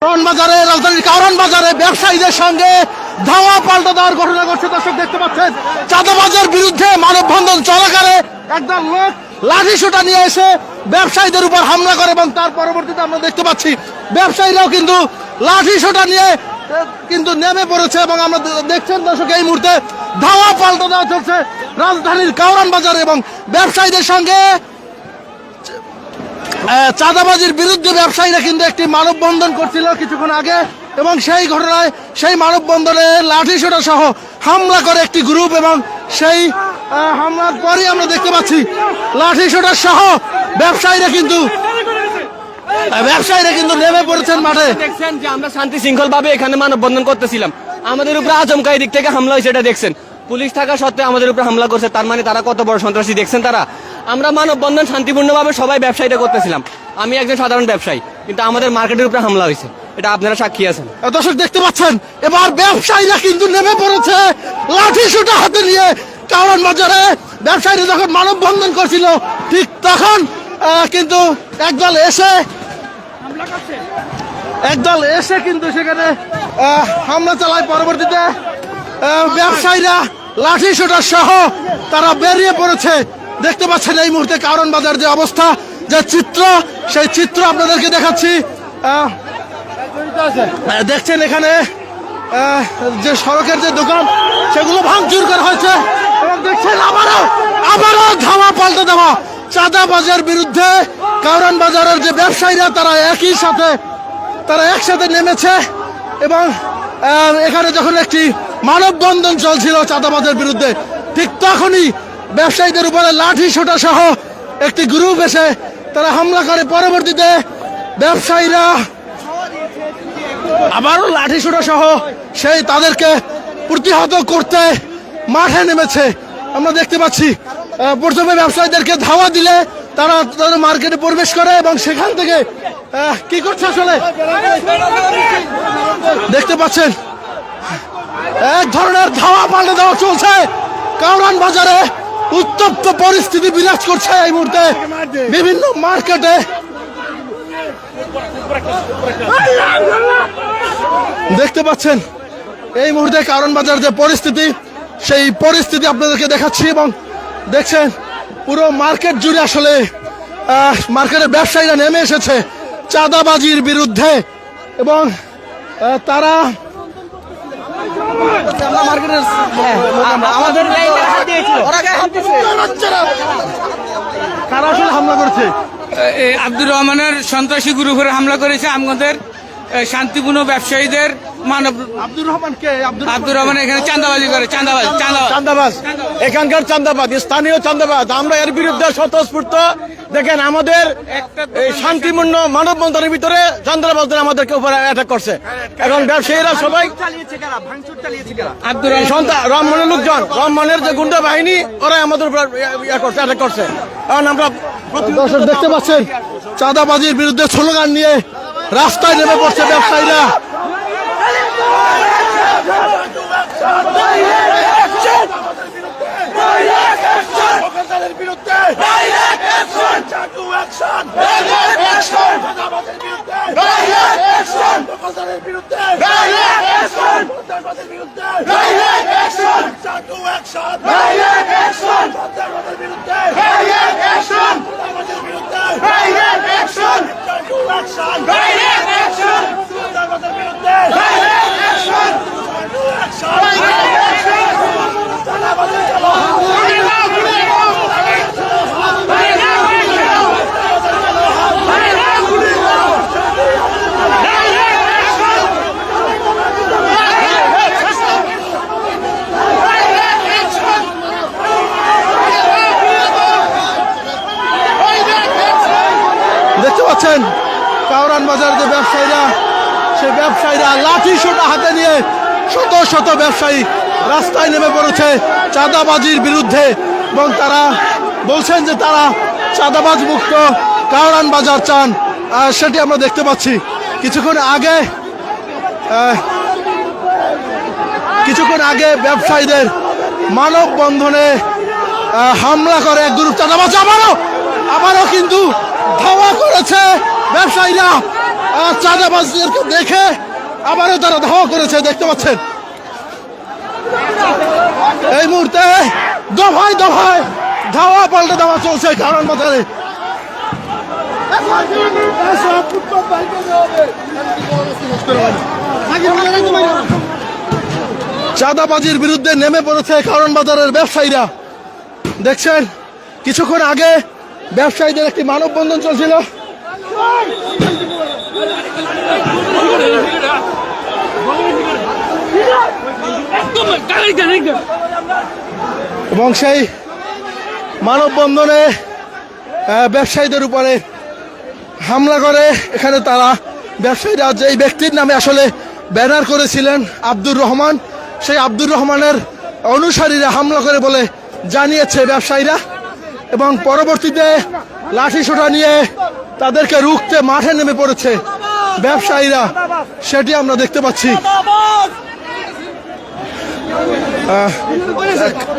কারওয়ান বাজারে রাজধানীর কারওয়ান বাজারে ব্যবসায়ীদের সঙ্গে ধাওয়া পাল্টা দেওয়ার ঘটনা ঘটছে। দর্শক দেখতে পাচ্ছেন চাঁদাবাজের বিরুদ্ধে মানববন্ধন চলাকালে একদল লোক লাঠি সোঁটা নিয়ে এসে ব্যবসায়ীদের উপর হামলা করে এবং তার পরবর্তীতে আমরা দেখতে পাচ্ছি ব্যবসায়ীরাও কিন্তু লাঠি সোঁটা নিয়ে কিন্তু নেমে পড়েছে এবং আমরা দেখছেন দর্শক এই মুহূর্তে ধাওয়া পাল্টা দেওয়া চলছে রাজধানীর কারওয়ান বাজারে এবং ব্যবসায়ীদের সঙ্গে চাঁদাবাজির বিরুদ্ধে ব্যবসায়ীরা কিন্তু একটি মানববন্ধন করছিল কিছুক্ষণ আগে এবং সেই ঘটনায় সেই মানববন্ধনে লাঠিসোঁটা সহ হামলা করে একটি গ্রুপ এবং সেই হামলার পরই আমরা দেখতে পাচ্ছি লাঠিসোঁটা সহ ব্যবসায়ীরা কিন্তু নেমে পড়েছেন মাঠে। দেখছেন যে আমরা শান্তি শৃঙ্খল ভাবে এখানে মানববন্ধন করতেছিলাম, আমাদের উপরে আচমকা এই দিক থেকে হামলা হয়েছে। এটা দেখছেন পুলিশ থাকা সত্ত্বেও আমাদের উপরে হামলা করছে, তার মানে তারা কত বড় সন্ত্রাসী দেখছেন তারা। আমরা মানববন্ধন শান্তিপূর্ণভাবে সবাই ব্যবসায়ীরা করতেছিলাম, আমি একজন সাধারণ ব্যবসায়ী, কিন্তু আমাদের মার্কেটের উপরে হামলা হয়েছে, এটা আপনারা সাক্ষী আছেন। দর্শক দেখতে পাচ্ছেন এবার ব্যবসায়ীরা কিন্তু নেমে পড়েছে লাঠিসোঁটা হাতে নিয়ে কারওয়ান বাজারে। ব্যবসায়ীরা যখন মানববন্ধন করছিল ঠিক তখন কিন্তু একদল এসে কিন্তু সেখানে হামলা চালায়। পরবর্তীতে ব্যবসায়ীরা লাঠিসোঁটা সহ তারা বেরিয়ে পড়েছে। দেখতে পাচ্ছেন এই মুহূর্তে কারওয়ান বাজার যে অবস্থা, যে চিত্র, সেই চিত্র আপনাদেরকে দেখাচ্ছি। দেখছেন এখানে যে সড়কের যে দোকান সেগুলো ভাঙচুর করা হয়েছে এবং দেখছেন আবারও ধাওয়া পাল্টে দেওয়া চাঁদাবাজের বিরুদ্ধে। কারওয়ান বাজারের যে ব্যবসায়ীরা তারা একসাথে নেমেছে এবং এখানে যখন একটি মানববন্ধন চলছিল চাঁদাবাজের বিরুদ্ধে ঠিক তখনই ব্যবসায়ীদের উপরে লাঠিসোঁটা সহ একটি গ্রুপ এসে তারা হামলা করে। পরবর্তীতে ব্যবসায়ীরা আবারও লাঠিসোঁটা সহ তাদেরকে প্রতিহত করতে মাঠে নেমেছে। আমরা দেখতে পাচ্ছি প্রথমে ব্যবসায়ীদেরকে ধাওয়া দিলে তারা তাদের মার্কেটে প্রবেশ করে এবং সেখান থেকে কি করছে আসলে দেখতে পাচ্ছেন এক ধরনের ধাওয়া পাল্টে দেওয়া চলছে। কারওয়ান বাজারে উত্তপ্ত পরিস্থিতি বিরাজ করছে এই মুহূর্তে বিভিন্ন মার্কেটে। দেখতে পাচ্ছেন এই মুহূর্তে কারওয়ান বাজার যে পরিস্থিতি, সেই পরিস্থিতি আপনাদেরকে দেখাচ্ছি এবং দেখছেন পুরো মার্কেট জুড়ে আসলে মার্কেটের ব্যবসায়ীরা নেমে এসেছে চাঁদাবাজির বিরুদ্ধে এবং তারা কারা আসলে হামলা করেছে? আব্দুর রহমানের সন্ত্রাসী গ্রুপের হামলা করেছে আমাদের শান্তিপূর্ণ ব্যবসায়ীদের। আব্দুর রহমান কে? আব্দুর রহমান এখানে চাঁদাবাজি করে, চাঁদাবাজ, এখানকার চাঁদাবাজ, স্থানীয় চাঁদাবাজ। আমরা এর বিরুদ্ধে স্বতঃস্ফূর্ত। দেখেন আমাদের শান্তিপূর্ণ মানববন্ধনের ভিতরে চাঁদাবাজরা আমাদেরকে উপরে অ্যাটাক করছে। এখন ব্যবসায়ীরা সবাই আব্দুর রহমানের লোকজন, রহমানের যে গুন্ডা বাহিনী, ওরা আমাদের উপর অ্যাটাক করছে। কারণ আমরা দর্শক দেখতে পাচ্ছেন চাঁদাবাজির বিরুদ্ধে স্লোগান নিয়ে রাস্তায় নেমে পড়ছে ব্যবসায়ীরা। দেখতে পাচ্ছেন কারওয়ান বাজার যে ব্যবসায়ীরা, সেই ব্যবসায়ীরা লাঠিসোঁটা হাতে নিয়ে শত শত ব্যবসায়ী রাস্তায় নেমে পড়েছে চাঁদাবাজির বিরুদ্ধে এবং তারা বলছেন যে তারা চাঁদাবাজ মুক্ত কারওয়ান বাজার চান। সেটি আমরা দেখতে পাচ্ছি। কিছুক্ষণ আগে ব্যবসায়ীদের মানববন্ধনে হামলা করে এক গ্রুপ চাঁদাবাজ। আবারও কিন্তু ধাওয়া করেছে ব্যবসায়ীরা। চাঁদাবাজদেরকে দেখে আবারও তারা ধাওয়া করেছে, দেখতে পাচ্ছেন। এই মুহূর্তে দফায় দফায় ধাওয়া পাল্টা ধাওয়া চলছে কারণ বাজারে। চাঁদাবাজির বিরুদ্ধে নেমে পড়েছে কারণ বাজারের ব্যবসায়ীরা। দেখছেন কিছুক্ষণ আগে ব্যবসায়ীদের একটি মানববন্ধন চলছিল। এবং সেই মানববন্ধনে ব্যবসায়ীদের উপরে হামলা করে। এখানে তারা ব্যবসায়ীরা যেই ব্যক্তির নামে আসলে ব্যানার করেছিলেন আব্দুর রহমান, সেই আব্দুর রহমানের অনুসারীরা হামলা করে বলে জানিয়েছে ব্যবসায়ীরা। এবং পরবর্তীতে লাঠিসোঁটা নিয়ে তাদেরকে রুখতে মাঠে নেমে পড়েছে ব্যবসায়ীরা, সেটি আমরা দেখতে পাচ্ছি।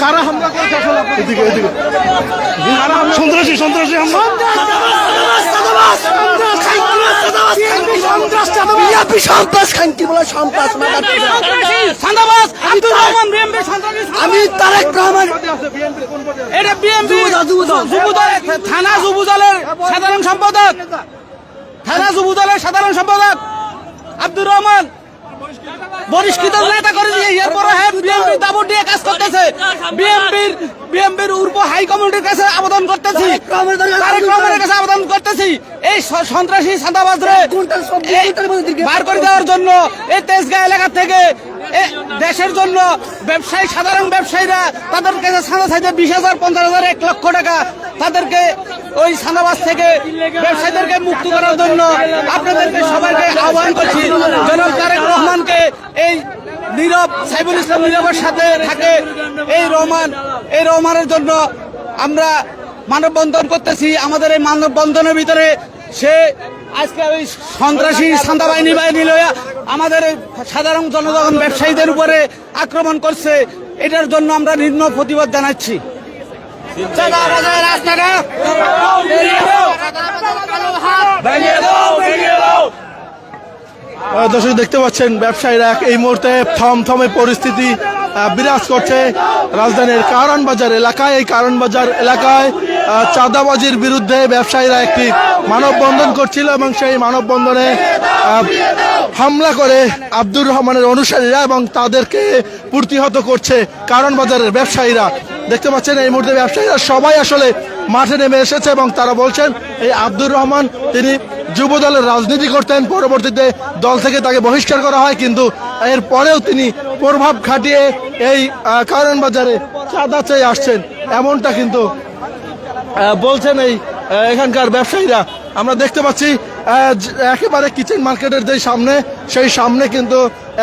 কারা হামলা করেছে আসলে? এদিকে এদিকে সন্ত্রাসী সন্ত্রাসী হামলা। আমি তারেক রহমান, এটা বিএমপি থানা যুবদলের সাধারণ সম্পাদক, থানা যুবদলের সাধারণ সম্পাদক আব্দুর রহমান বহিষ্কৃত নেতা করে দিয়ে এরপরে বিএমপি দাবর দিয়ে কাজ করতেছে। বিএমপির উর্ব হাই কমিটির কাছে আবেদন করতেছি, তারেক রহমানের কাছে আবেদন করতেছি এই সন্ত্রাসী চাঁদাবাজরে বার করে দেওয়ার জন্য। এই তেজগাঁ এলাকা থেকে দেশের জন্য ব্যবসায়ী, সাধারণ ব্যবসায়ীরা তাদের কাছে চাঁদা চাইতে 20,000, 50,000, 1 লক্ষ টাকা, তাদেরকে ওই চাঁদাবাজ থেকে ব্যবসায়ীদেরকে মুক্ত করার জন্য আপনাদেরকে সবাইকে আহ্বান করছি। জনাব তারেক রহমানকে, এই নীরব সাইফুল ইসলাম নীরবের সাথে থাকে এই রহমানের জন্য আমরা মানববন্ধন করতেছি। আমাদের এই মানববন্ধনের ভিতরে সে আজকে ওই সন্ত্রাসী চাঁদা বাহিনী লইয়া আমাদের সাধারণ জনগণ ব্যবসায়ীদের উপরে আক্রমণ করছে। এটার জন্য আমরা নিম্ন প্রতিবাদ জানাচ্ছি। দর্শক দেখতে পাচ্ছেন ব্যবসায়ীরা এই মুহূর্তে থমথমে পরিস্থিতি বিরাজ করছে রাজধানীর কারণ বাজার এলাকায়। এই কারণ বাজার এলাকায় চাঁদাবাজির বিরুদ্ধে ব্যবসায়ীরা একটি মানববন্ধন করছিল এবং সেই মানববন্ধনে হামলা করে আব্দুর রহমানের অনুসারীরা এবং তাদেরকে প্রতিহত করছে কারণ বাজারের ব্যবসায়ীরা। দেখতে পাচ্ছেন এই মুহূর্তে ব্যবসায়ীরা সবাই আসলে মাঠে নেমে এসেছে এবং তারা বলছেন এই আব্দুর রহমান তিনি যুব দলের রাজনীতি করতেন, পরবর্তীতে দল থেকে তাকে বহিষ্কার করা হয়, কিন্তু এর পরেও তিনি প্রভাব খাটিয়ে এই কারণ বাজারে চাঁদা চেয়ে আসছেন, এমনটা কিন্তু বলছেন এই এখানকার ব্যবসায়ীরা। আমরা দেখতে পাচ্ছি একেবারে কিচেন মার্কেটের যে সামনে, সেই সামনে কিন্তু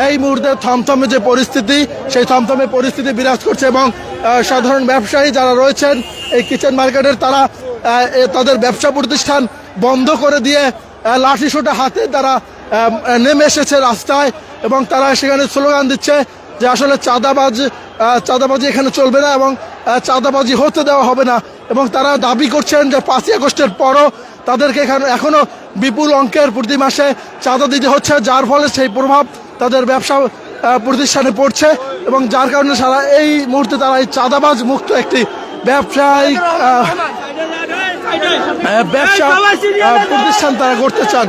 এই মুহূর্তে থমথমে যে পরিস্থিতি, সেই থমথমে পরিস্থিতি বিরাজ করছে এবং সাধারণ ব্যবসায়ী যারা রয়েছেন এই কিচেন মার্কেটের তারা তাদের ব্যবসা প্রতিষ্ঠান বন্ধ করে দিয়ে লাঠিসোঁটা হাতে তারা নেমে এসেছে রাস্তায় এবং তারা সেখানে স্লোগান দিচ্ছে যে আসলে চাঁদাবাজি এখানে চলবে না এবং চাঁদাবাজি হতে দেওয়া হবে না। এবং তারা দাবি করছেন যে 5ই আগস্টের পরও তাদেরকে এখনো বিপুল অঙ্কের প্রতি মাসে চাঁদা দিতে হচ্ছে, যার ফলে সেই প্রভাব তাদের ব্যবসা প্রতিষ্ঠানে পড়ছে এবং যার কারণে সারা এই মুহূর্তে তারা এই চাঁদাবাজ মুক্ত একটি ব্যবসায়িক ব্যবসা প্রতিষ্ঠান তারা করতে চান।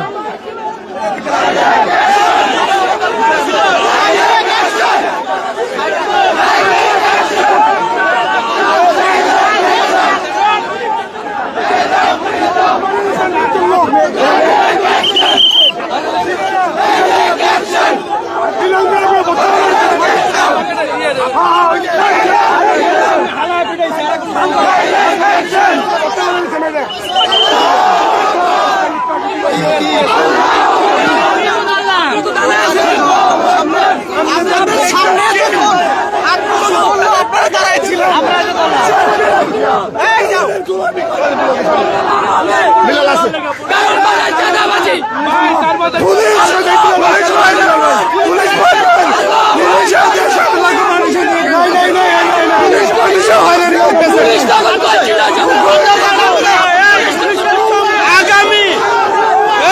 আগামী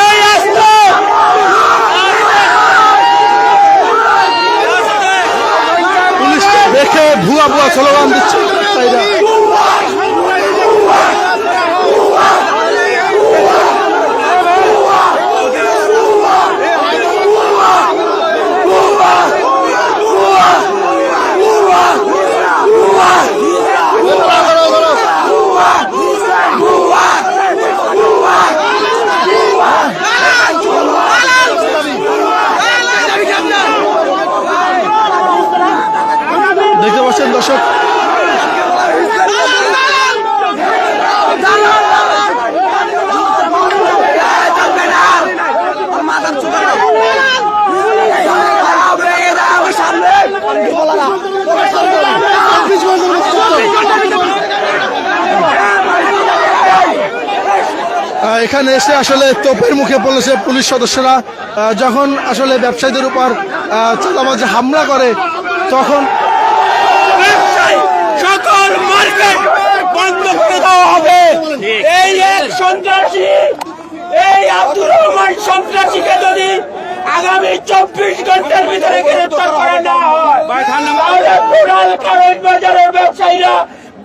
এই বুয়া স্লোগান দিচ্ছে ব্যবসায়ীরা। দেখতে পাচ্ছেন দর্শক, এখানে এসে আসলে তোপের মুখে পড়েছে পুলিশ সদস্যরা। যখন আসলে ব্যবসায়ীদের উপর চাঁদাবাজি হামলা করে তখন সকল মার্কেট বন্ধ করে দেওয়া হবে। এই এক সন্ত্রাসী, এই আব্দুর রহমান সন্ত্রাসীকে যদি আগামী 24 ঘন্টার ভিতরে গ্রেফতার করা না হয় তাহলে টোটাল কারণ বাজারের ব্যবসায়ীরা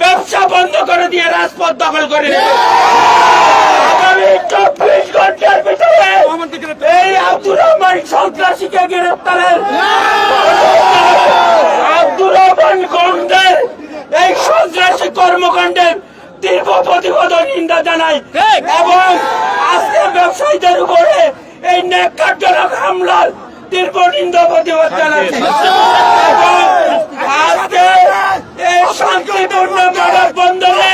ব্যবসা বন্ধ করে দিয়ে রাজপথ দখল করে নেবে। আগামী 24 ঘন্টার ভিতরে এই আব্দুর রহমান সন্ত্রাসীকে গ্রেফতারের আব্দুর রহমান গন্ডের এই সন্ত্রাসী কর্মকাণ্ডের তীব্র প্রতিবাদ ও নিন্দা জানাই এবং আজকে ব্যবসায়ীদের উপরে এই ন্যাক্কারজনক হামলার তীব্র নিন্দা প্রতিবাদ জানাচ্ছি এবং আজকে এই শান্তিপূর্ণ মানববন্ধনে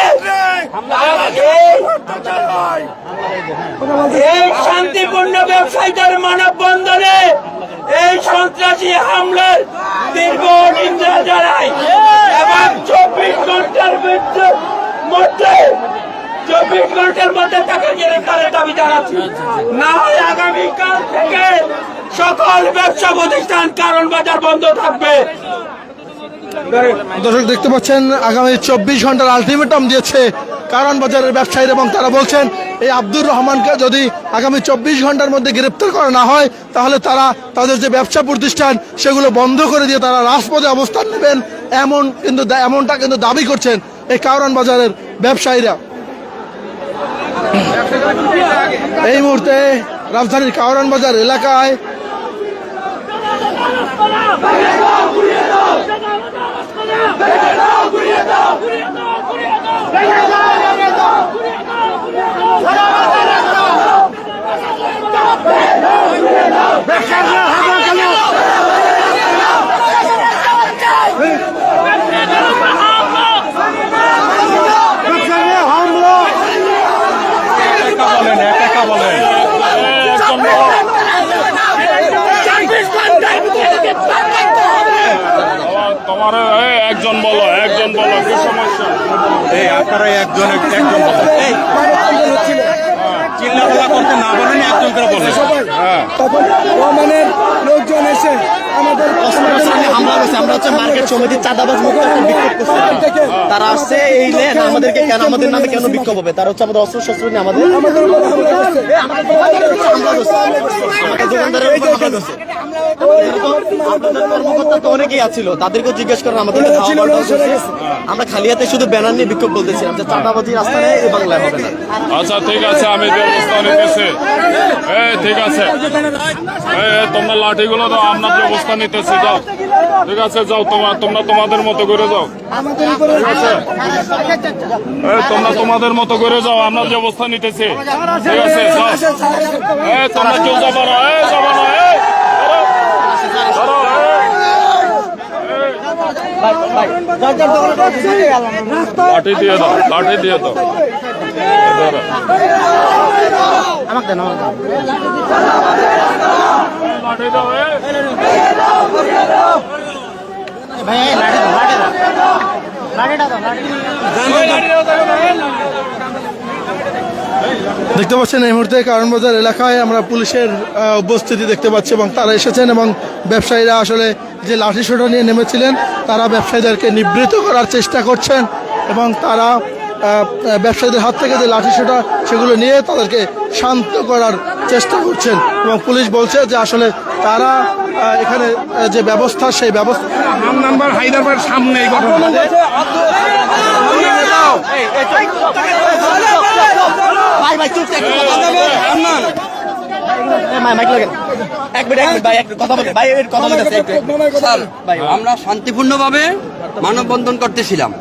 এই শান্তিপূর্ণ ব্যবসায়ীদের মানববন্ধনে এই সন্ত্রাসী হামলার তীব্র নিন্দা জানাই এবং 24 ঘন্টার মধ্যে 24 ঘন্টার মধ্যে তাকে গ্রেফতারের দাবি জানাচ্ছি। না হয় আগামীকাল থেকে সকল ব্যবসা প্রতিষ্ঠান কারণ বাজার বন্ধ থাকবে। দর্শক দেখতে পাচ্ছেন আগামী 24 ঘন্টার আলটিমেটাম দিয়েছে কারণ বাজারের ব্যবসায়ীরা এবং তারা বলছেন এই আব্দুর রহমানকে যদি আগামী 24 ঘন্টার মধ্যে গ্রেপ্তার করা না হয় তাহলে তারা তাদের যে ব্যবসা প্রতিষ্ঠান সেগুলো বন্ধ করে দিয়ে তারা রাজপথে অবস্থান নেবেন। এমনটা কিন্তু দাবি করছেন এই কারণ বাজারের ব্যবসায়ীরা। এই মুহূর্তে রাজধানীর কারণ বাজার এলাকায় তোমার একজন বলো কি সমস্যা? এই আপনারা একজন বলো, চিল্লাপাল্লা করতে না বলেন, একজন করে বলেন। হ্যাঁ, তখন রহমানের লোকজন এসে আমাদের হামলা করেছে। আমরা হচ্ছে মার্কেট সমিতির চাঁদাবাজ মুক্ত একটা বিক্ষোভ করছি। তারা আসছে এই নেন আমাদেরকে কেন, আমাদের নামে কেন বিক্ষোভ হবে? তারা হচ্ছে আমাদের অস্ত্র শস্ত্র নিয়ে আমাদের দোকানদারের উপর হামলা করছে। আপনাদের কর্মকর্তা তো অনেকেই আছিল, তাদেরকেও জিজ্ঞেস করেন আমাদেরকে ধাওয়া পাল্টা করছে। আমরা খালি হাতে শুধু ব্যানার নিয়ে বিক্ষোভ বলতেছিলাম যে চাঁদাবাজি রাস্তা নেই, এই বাংলায় হবে না। আচ্ছা ঠিক আছে, আমি ব্যবস্থা নিতেছি। ঠিক আছে, তোমরা লাঠিগুলো দাও, আমরা ব্যবস্থা নিতেছি। যাও, ঠিক আছে, যাও, তোমরা তোমাদের মতো করে যাও। তোমরা তোমাদের মতো করে যাও, আমরা ব্যবস্থা নিতেছি। ঠিক আছে, যাও। তোমরা কেউ যাবো না, যাবো না। লাঠি দিয়ে দাও, লাঠি দিয়ে দাও। লাঠি দাও। দেখতে পাচ্ছেন এই মুহূর্তে কারণ বাজার এলাকায় আমরা পুলিশের উপস্থিতি দেখতে পাচ্ছি এবং তারা এসেছেন এবং ব্যবসায়ীরা আসলে যে লাঠিসোঁটা নিয়ে নেমেছিলেন তারা ব্যবসায়ীদেরকে নিবৃত্ত করার চেষ্টা করছেন এবং তারা ব্যবসায়ীদের হাত থেকে যে লাঠিসোঁটা সেগুলো নিয়ে তাদেরকে শান্ত করার চেষ্টা করছেন এবং পুলিশ বলছে যে আসলে তারা এখানে যে ব্যবস্থা সেই ব্যবস্থা নাম্বার হায়দ্রাবাদের সামনে এই ঘটনা ভাই ভাই চুপ থাক, কথা বলবে আন্নান মাইক লাগেন এক মিনিট ভাই এক কথা বলে ভাই এর কথা বলতেছে স্যার আমরা শান্তিপূর্ণভাবে মানববন্ধন করতেছিলাম,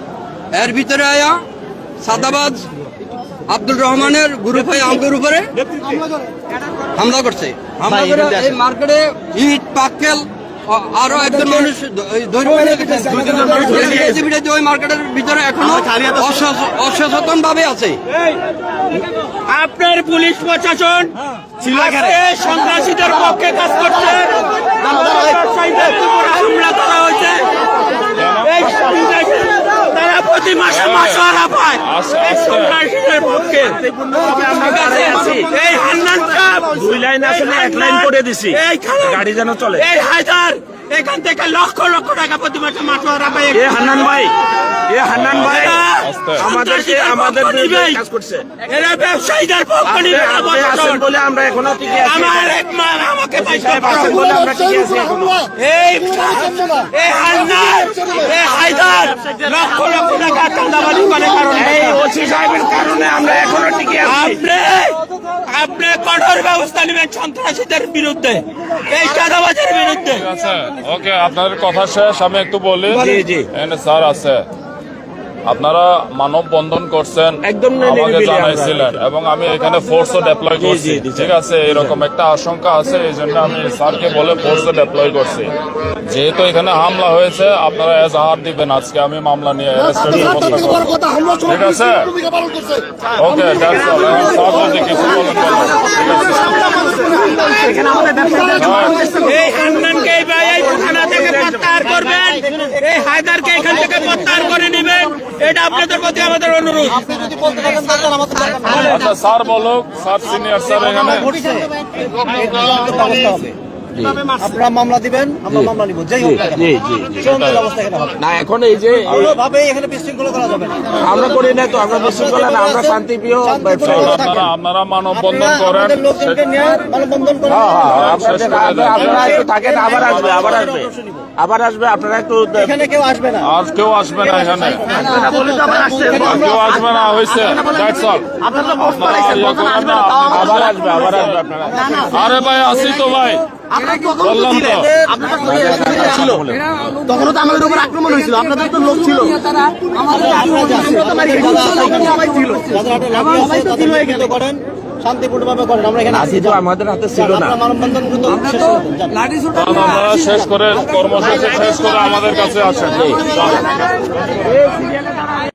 এর ভিতরে আয়া সাদাবাজ আব্দুর রহমানের গ্রুপ হয়ে আমাদের উপরে হামলা করছে। হামলা করে এই মার্কেটে ইট পাক্কেল আরো একজন মানুষ ওই মার্কেটের ভিতরে এখনো অসচেতন ভাবে আছে। আপনার পুলিশ প্রশাসন সন্ত্রাসীদের পক্ষে কাজ করছে, হামলা করা হয়েছে। এই সন্ত্রাসী তারা প্রতি মাসে মাসোয়ারা পায় এই সন্ত্রাসীদের পক্ষে। এই হান্নান সাহেব 2 লাইন আসলে 1 লাইন করে দিছি, গাড়ি যেন চলে। এই হায়দার এখান থেকে লক্ষ লক্ষ টাকা প্রতি মাসে মাসোয়ারা পায়। এ হান্নান ভাই আমাদের কাজ করছে, এরা ব্যবসায়ীদের পক্ষে নিয়ে বলে আমরা এখনো টিকে আছি। আমার এক মা আমাকে বলে আমরা টিকে আছি এখনো। এই হান্নান এই হায়দার লক্ষ লক্ষ টাকা চাঁদাবাজি করে কারণে, এই ওসি সাহেবের কারণে আমরা এখনো টিকে আছি। আপনি কঠোর ব্যবস্থা নেবেন সন্ত্রাসীদের বিরুদ্ধে, এই চাঁদাবাজের বিরুদ্ধে। ঠিক আছে, ওকে, আপনাদের কথা শেষ। আমি একটু বলি, এখানে স্যার আছে, আপনারা মানববন্ধন করছেন, আমাকে জানাইছিলেন এবং আমি এখানে ফোর্সও ডেপ্লয় করছি। ঠিক আছে, এরকম একটা আশঙ্কা আছে, এই জন্য আমি স্যারকে বলে ফোর্সও ডেপ্লয় করছি। যেহেতু এখানে হামলা হয়েছে, আপনারা এজাহার দিবেন আজকে, আমি মামলা নিয়ে ঠিক আছে। ওকে, দ্যাটস অল। স্যার যদি কিছু বলেন এই হান্নানকে এই থানা থেকে প্রত্যাহার করবেন, এই হায়দারকে এখান থেকে প্রত্যাহার করে নেবেন, এটা আপনাদের প্রতি আমাদের অনুরোধ। আচ্ছা, স্যার বলুক, স্যার সিনিয়র স্যার এখানে। আপনারা মামলা দিবেন, আমরা মামলা নিব, যেই হোক না কেন। সুন্দর অবস্থা এখানে হবে না, এখন এই যে ভাবে এখানে বিশৃঙ্খলা করা যাবে না। আমরা করি না তো, আমরা বিশৃঙ্খলা না, আমরা শান্তিপ্রিয়। আপনারা মানববন্ধন করেন, আমাদের লোকজনকে নিয়ে মানববন্ধন করেন। আপনারা একটু থাকেন, আবার আসবে আপনারা একটু। এখানে কেউ আসবে না, আর কেউ আসবে না এখানে, কেউ আসবে না, হয়েছে। That's all. আপনারা ইয়ে করেন না, আবার আসবে আপনারা। আরে ভাই, আসি তো ভাই, বললাম তো। তখনও তো আমাদের উপর আক্রমণ হয়েছিল, আপনাদের তো লোক ছিল। করেন শান্তিপূর্ণভাবে করেন, আমরা এখানে আছি তো, আমাদের হাতে ছিল না। মানববন্ধন আপনারা শেষ করে, কর্মসূচি শেষ করে আমাদের কাছে আসেন।